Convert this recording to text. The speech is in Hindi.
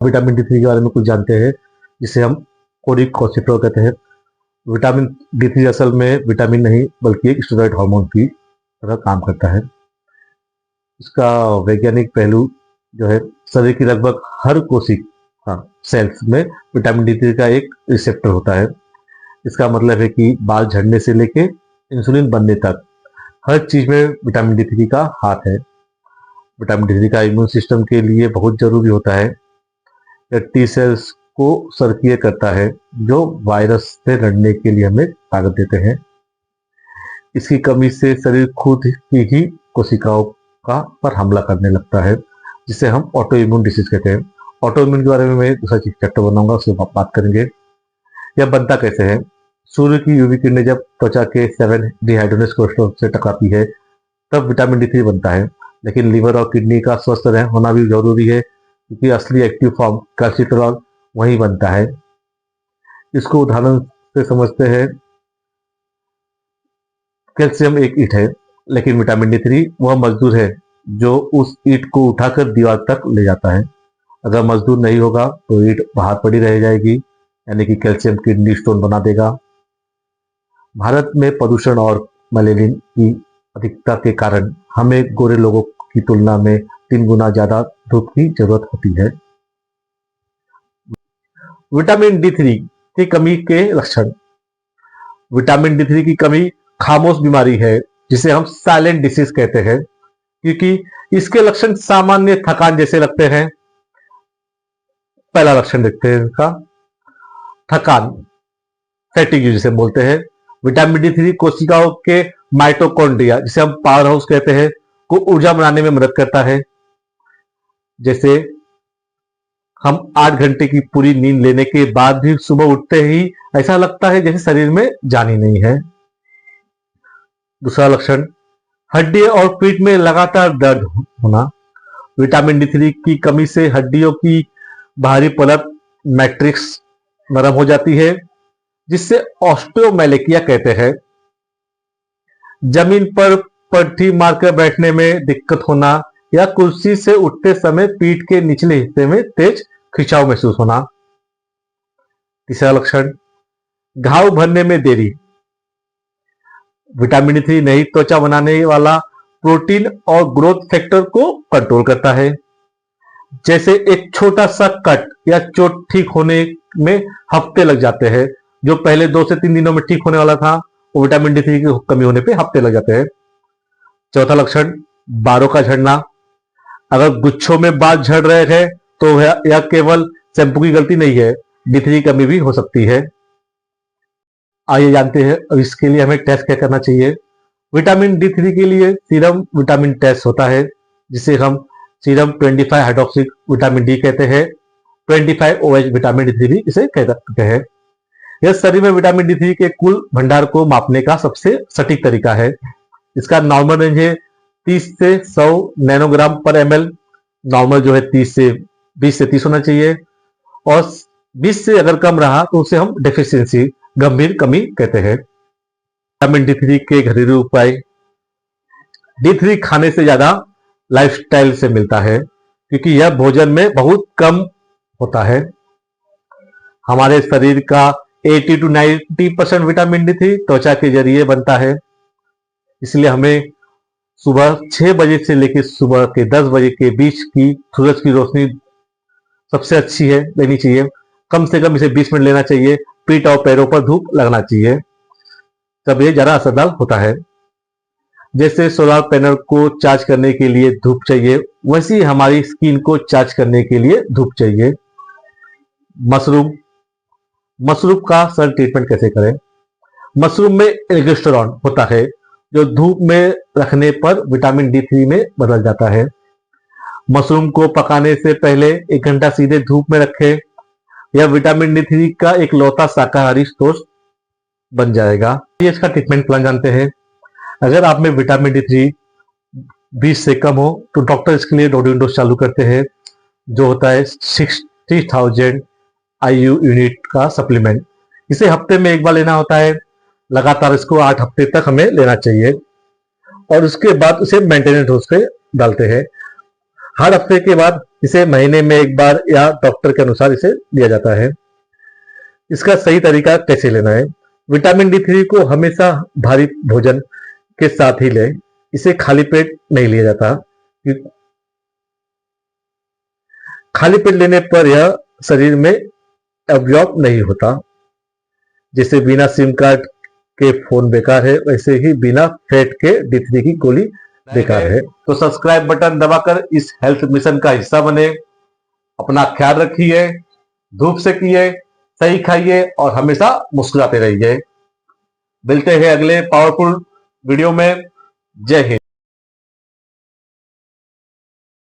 विटामिन डी थ्री के बारे में कुछ जानते हैं, जिसे हम कोरिकोसिट्रोल कहते हैं। विटामिन डी थ्री असल में विटामिन नहीं बल्कि एक स्टेरॉइड हार्मोन की तरह काम करता है। इसका वैज्ञानिक पहलू जो है, शरीर की लगभग हर कोशिका सेल्स में विटामिन डी थ्री का एक रिसेप्टर होता है। इसका मतलब है कि बाल झड़ने से लेके इंसुलिन बनने तक हर चीज में विटामिन डी थ्री का हाथ है। विटामिन डी थ्री का इम्यून सिस्टम के लिए बहुत जरूरी होता है। यह टी सेल्स को सक्रिय करता है, जो वायरस से लड़ने के लिए हमें ताकत देते हैं। इसकी कमी से शरीर खुद की ही कोशिकाओं का पर हमला करने लगता है, जिसे हम ऑटो इम्यून डिसीज कहते हैं। ऑटो इम्यून के बारे में मैं दूसरा चैप्टर बनाऊंगा, उसमें बात करेंगे। यह बनता कैसे है। सूर्य की यूवी किरणें जब त्वचा के 7 डिहाइड्रोजिनस कोलेस्ट्रॉल से टकराती है, तब विटामिन डी थ्री बनता है। लेकिन लीवर और किडनी का स्वस्थ होना भी जरूरी है, क्योंकि असली एक्टिव फॉर्म कैल्सिट्रॉल वहीं बनता है। इसको उदाहरण से समझते हैं। कैल्शियम एक ईंट है, लेकिन विटामिन डी थ्री वह मजदूर है जो उस ईंट को उठाकर दीवार तक ले जाता है। अगर मजदूर नहीं होगा तो ईंट बाहर पड़ी रह जाएगी, यानी कि कैल्शियम किडनी स्टोन बना देगा। भारत में प्रदूषण और मलेरिया की अधिकता के कारण हमें गोरे लोगों की तुलना में 3 गुना ज्यादा धूप की जरूरत होती है। विटामिन डी थ्री की कमी के लक्षण। विटामिन डी थ्री की कमी खामोश बीमारी है, जिसे हम साइलेंट डिसीज कहते हैं, क्योंकि इसके लक्षण सामान्य थकान जैसे लगते हैं। पहला लक्षण देखते हैं इसका, थकान, फैटिग जिसे बोलते हैं। विटामिन डी थ्री कोशिकाओं के माइटोकॉन्ड्रिया, जिसे हम पावर हाउस कहते हैं, को ऊर्जा बनाने में मदद करता है। जैसे हम 8 घंटे की पूरी नींद लेने के बाद भी सुबह उठते ही ऐसा लगता है जैसे शरीर में जान ही नहीं है। दूसरा लक्षण, हड्डी और पीठ में लगातार दर्द होना। विटामिन डी थ्री की कमी से हड्डियों की बाहरी परत मैट्रिक्स नरम हो जाती है, जिससे ऑस्टियोमैलेकिया कहते हैं। जमीन पर पट्टी मारकर बैठने में दिक्कत होना या कुर्सी से उठते समय पीठ के निचले हिस्से में तेज खिंचाव महसूस होना। तीसरा लक्षण, घाव भरने में देरी। विटामिन डी थ्री नई त्वचा बनाने वाला प्रोटीन और ग्रोथ फैक्टर को कंट्रोल करता है। जैसे एक छोटा सा कट या चोट ठीक होने में हफ्ते लग जाते हैं, जो पहले 2 से 3 दिनों में ठीक होने वाला था, वो विटामिन डी थ्री की कमी होने पे हफ्ते लग जाते हैं। चौथा लक्षण, बालों का झड़ना। अगर गुच्छों में बाल झड़ रहे हैं तो यह केवल शैम्पू की गलती नहीं है, डी थ्री की कमी भी हो सकती है। आइए जानते हैं अब इसके लिए हमें टेस्ट क्या करना चाहिए। विटामिन डी थ्री के लिए सीरम विटामिन टेस्ट होता है, जिसे हम सीरम 25 हाइड्रोक्सी विटामिन डी कहते हैं। 25 OH विटामिन डी थ्री भी इसे कहते हैं। यह शरीर में विटामिन डी थ्री के कुल भंडार को मापने का सबसे सटीक तरीका है। इसका नॉर्मल रेंज है 30 से 100 नैनोग्राम पर ml। नॉर्मल जो है 20 से 30 होना चाहिए, और 20 से अगर कम रहा तो उसे हम डेफिशिएंसी, गंभीर कमी कहते हैं। विटामिन डी थ्री के घरेलू उपाय। डी थ्री खाने से ज्यादा लाइफस्टाइल से मिलता है, क्योंकि यह भोजन में बहुत कम होता है। हमारे शरीर का 80 to 90% विटामिन डी थ्री त्वचा के जरिए बनता है। इसलिए हमें सुबह 6 बजे से लेकर सुबह के 10 बजे के बीच की सूरज की रोशनी सबसे अच्छी है, लेनी चाहिए। कम से कम इसे 20 मिनट लेना चाहिए। पीठ और पैरों पर धूप लगना चाहिए, तब ये ज्यादा असरदार होता है। जैसे सोलर पैनल को चार्ज करने के लिए धूप चाहिए, वैसी हमारी स्किन को चार्ज करने के लिए धूप चाहिए। मशरूम का सन ट्रीटमेंट कैसे करें। मशरूम में एल्गोस्टेरॉन होता है, जो धूप में रखने पर विटामिन डी थ्री में बदल जाता है। मशरूम को पकाने से पहले 1 घंटा सीधे धूप में रखें। यह विटामिन डी थ्री का एक लौता शाकाहारी स्रोत बन जाएगा। ये इसका ट्रीटमेंट प्लान जानते हैं। अगर आप में विटामिन डी थ्री 20 से कम हो तो डॉक्टर इसके लिए रोडिन डोज चालू करते हैं, जो होता है 60,000 IU यूनिट का सप्लीमेंट। इसे हफ्ते में 1 बार लेना होता है। लगातार इसको 8 हफ्ते तक हमें लेना चाहिए, और उसके बाद उसे मेंटेनेंस डोज पे डालते हैं। हर हफ्ते के बाद इसे महीने में एक बार या डॉक्टर के अनुसार इसे दिया जाता है। इसका सही तरीका कैसे लेना है? विटामिन D3 को हमेशा भारी भोजन के साथ ही लें। इसे खाली पेट नहीं लिया जाता। खाली पेट लेने पर यह शरीर में एब्जॉर्ब नहीं होता। जैसे बिना सिम कार्ड के फोन बेकार है, वैसे ही बिना फैट के D3 की गोली बेकार है। तो सब्सक्राइब बटन दबाकर इस हेल्थ मिशन का हिस्सा बने। अपना ख्याल रखिए, धूप से किए, सही खाइए और हमेशा मुस्कुराते रहिए। मिलते हैं अगले पावरफुल वीडियो में। जय हिंद।